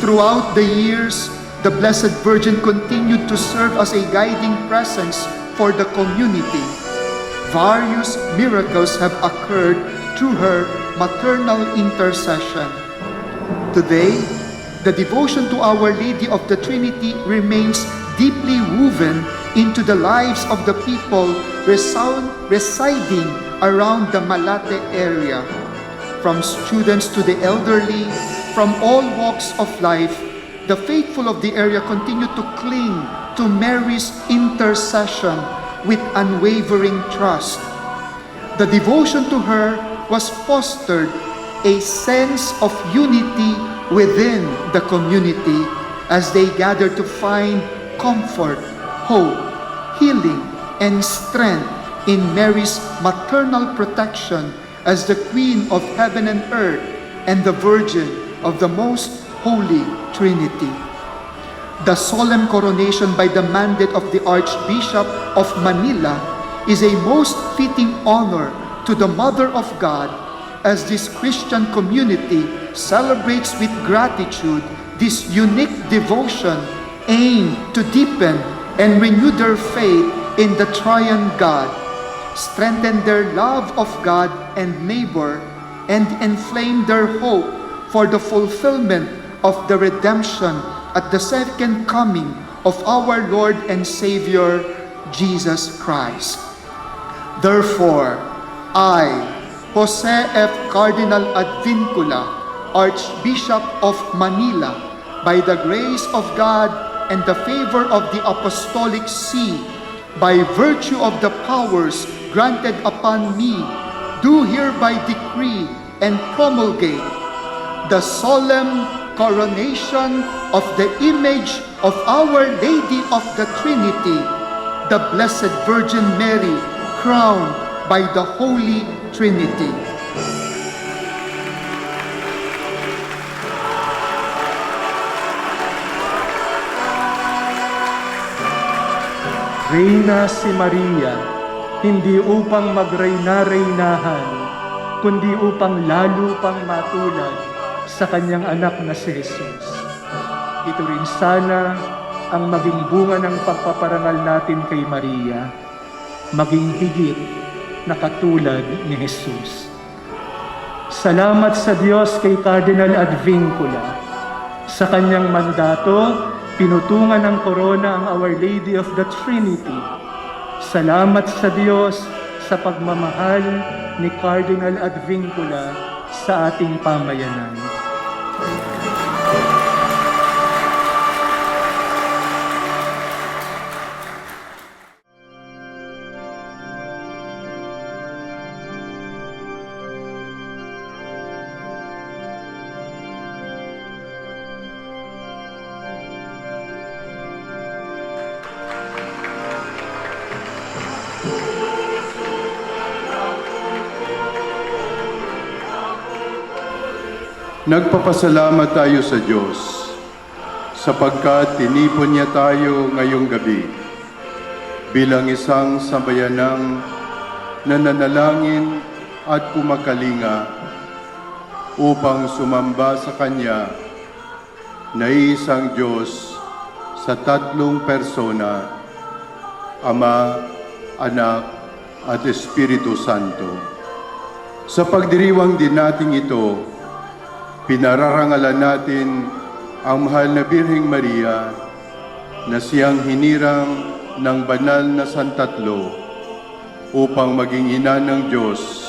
Throughout the years, the Blessed Virgin continued to serve as a guiding presence for the community. Various miracles have occurred through her maternal intercession. Today, the devotion to Our Lady of the Trinity remains deeply woven into the lives of the people residing around the Malate area. From students to the elderly, from all walks of life, the faithful of the area continue to cling to Mary's intercession with unwavering trust. The devotion to her was fostered a sense of unity within the community as they gather to find comfort, hope, healing, and strength in Mary's maternal protection as the Queen of Heaven and Earth and the Virgin of the Most Holy Trinity. The solemn coronation by the mandate of the Archbishop of Manila is a most fitting honor to the Mother of God as this Christian community celebrates with gratitude this unique devotion aimed to deepen and renew their faith in the Triune God, strengthen their love of God and neighbor, and inflame their hope for the fulfillment of the redemption at the second coming of our Lord and Savior, Jesus Christ. Therefore, I, Jose F. Cardinal Advincula, Archbishop of Manila, by the grace of God and the favor of the Apostolic See, by virtue of the powers granted upon me, do hereby decree and promulgate the solemn coronation of the image of Our Lady of the Trinity, the Blessed Virgin Mary, crowned by the Holy Trinity. Reyna si Maria, hindi upang magreyna-reynahan, kundi upang lalo pang matulad sa kanyang anak na si Jesus. Ito rin sana ang maging bunga ng pagpaparangal natin kay Maria, maging higit na katulad ni Jesus. Salamat sa Diyos kay Cardinal Advincula. Sa kanyang mandato, pinutungan ng korona ang Our Lady of the Trinity. Salamat sa Diyos sa pagmamahal ni Cardinal Advincula sa ating pamayanan. Nagpapasalamat tayo sa Diyos sapagkat tinipon niya tayo ngayong gabi bilang isang sambayanang nananalangin at kumakalinga upang sumamba sa Kanya na isang Diyos sa tatlong persona, Ama, Anak, at Espiritu Santo. Sa pagdiriwang din natin ito, pinararangalan natin ang mahal na Birheng Maria na siyang hinirang ng banal na Santatlo upang maging ina ng Diyos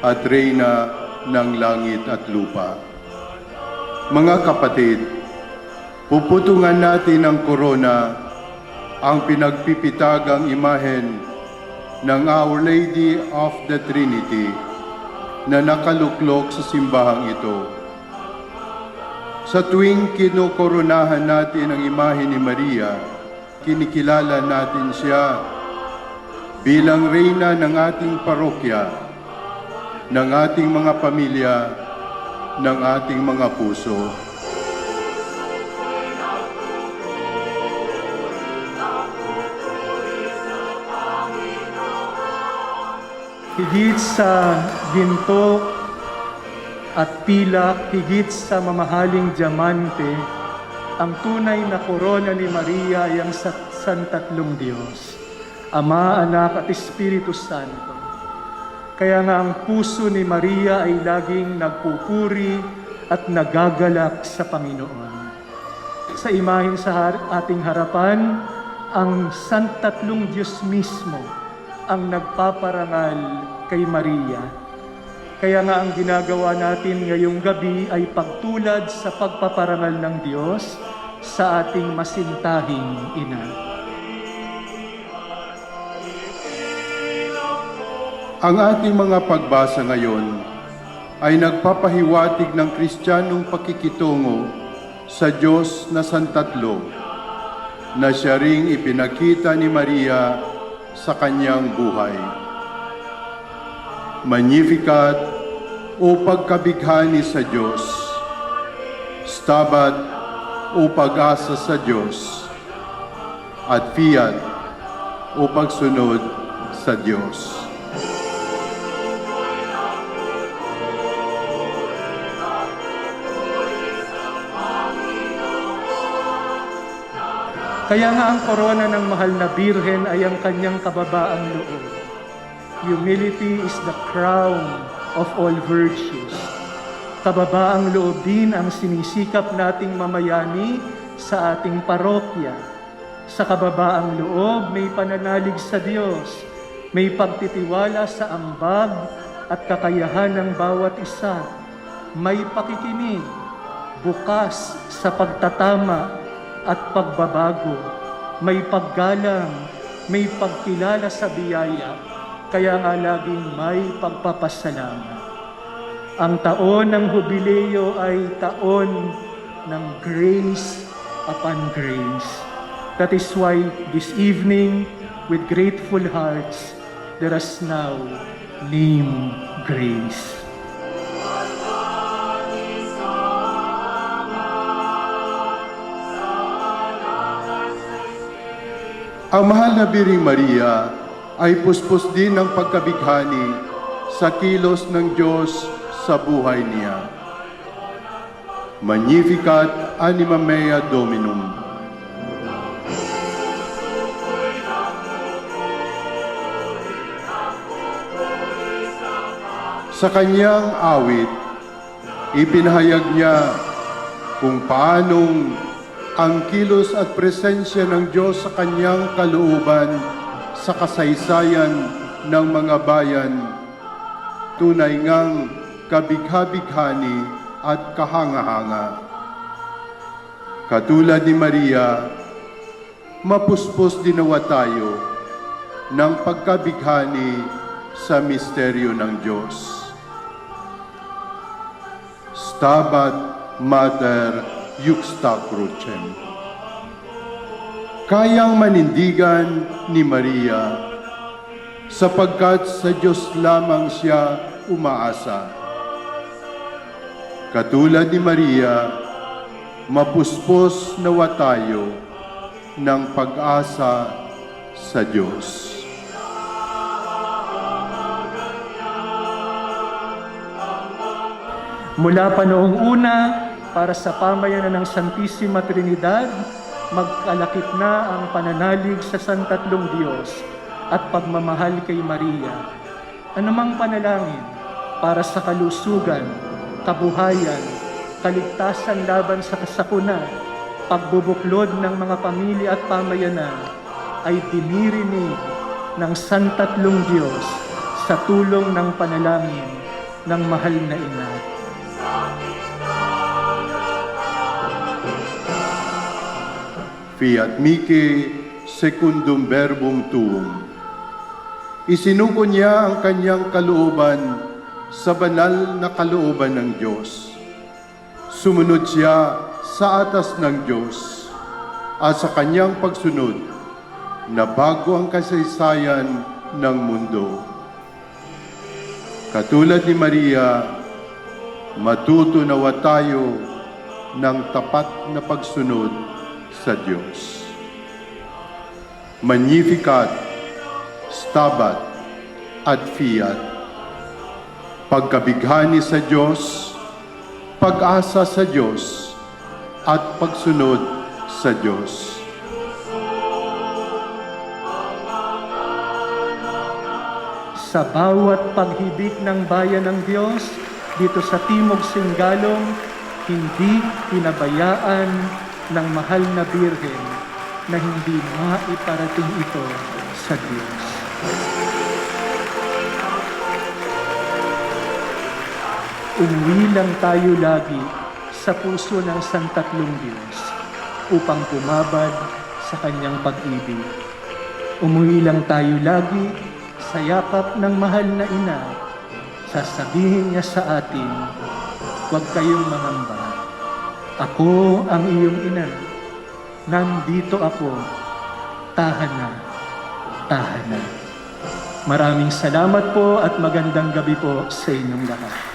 at reyna ng langit at lupa. Mga kapatid, puputungan natin ang korona, ang pinagpipitagang imahen ng Our Lady of the Trinity na nakaluklok sa simbahang ito. Sa tuwing kinokoronahan natin ang imahe ni Maria, kinikilala natin siya bilang reyna ng ating parokya, ng ating mga pamilya, ng ating mga puso. Higit sa ginto at pilak, higit sa mamahaling diamante, ang tunay na korona ni Maria ay ang santatlong Diyos, Ama, Anak at Espiritu Santo. Kaya nga ang puso ni Maria ay laging nagpupuri at nagagalak sa Panginoon. Sa imahen sa ating harapan, ang santatlong Diyos mismo ang nagpaparangal kay Maria. Kaya nga ang ginagawa natin ngayong gabi ay pagtulad sa pagpaparangal ng Diyos sa ating masintahing ina. Ang ating mga pagbasa ngayon ay nagpapahiwatig ng Kristiyanong pakikitungo sa Diyos na Santatlo na siya ring ipinakita ni Maria sa kanyang buhay. Magnificat o pagkabighani sa Diyos, Stabat o pag-asa sa Diyos, at Fiat o pagsunod sa Diyos. Kaya nga ang korona ng mahal na Birhen ay ang kanyang kababaang loob. Humility is the crown of all virtues. Kababaang loob din ang sinisikap nating mamayani sa ating parokya. Sa kababaang loob, may pananalig sa Diyos, may pagtitiwala sa ambag at kakayahan ng bawat isa, may pakikinig, bukas sa pagtatama at pagbabago, may paggalang, may pagkilala sa biyaya, kaya nga laging may pagpapasalamat. Ang taon ng Hubileo ay taon ng grace upon grace. That is why this evening, with grateful hearts, let us now name grace. Ang mahal na Biring Maria ay puspos din ng pagkabighani sa kilos ng Diyos sa buhay niya. Magnificat anima mea Dominum. Sa kanyang awit, ipinahayag niya kung paanong ang kilos at presensya ng Diyos sa kanyang kalooban sa kasaysayan ng mga bayan, tunay ngang kabigha-bighani at kahanga-hanga. Katulad ni Maria, mapuspos dinawa tayo ng pagkabighani sa misteryo ng Diyos. Stabat Mater Juxta Crucem. Kayang manindigan ni Maria sapagkat sa Diyos lamang siya umaasa. Katulad ni Maria, mapuspos nawa tayo ng pag-asa sa Diyos. Mula pa noong una, para sa pamayanan ng Santissima Trinidad, magkalakip na ang pananalig sa Santatlong Diyos at pagmamahal kay Maria. Anumang panalangin para sa kalusugan, kabuhayan, kaligtasan laban sa kasakuna, pagbubuklod ng mga pamilya at pamayanan ay dinirinig ng Santatlong Diyos sa tulong ng panalangin ng mahal na ina. Fiat mihi secundum verbum tuum. Isinuko niya ang kanyang kalooban sa banal na kalooban ng Diyos. Sumunod siya sa atas ng Diyos at sa kanyang pagsunod na bago ang kasaysayan ng mundo. Katulad ni Maria, matutunawa tayo ng tapat na pagsunod sa Diyos. Magnificat, Stabat, at Fiat. Pagkabighani sa Diyos, pag-asa sa Diyos, at pagsunod sa Diyos. Sa bawat paghibik ng bayan ng Diyos dito sa Timog Singalong, hindi pinabayaan ng mahal na Birhen na hindi maiparating ito sa Diyos. Umuwi lang tayo lagi sa puso ng Santatlong Diyos upang bumabad sa kanyang pag-ibig. Umuwi lang tayo lagi sa yakap ng mahal na ina. Sasabihin niya sa atin, huwag kayong mangamba. Ako ang iyong ina. Nandito ako. Tahanan, tahanan. Maraming salamat po at magandang gabi po sa inyong lahat.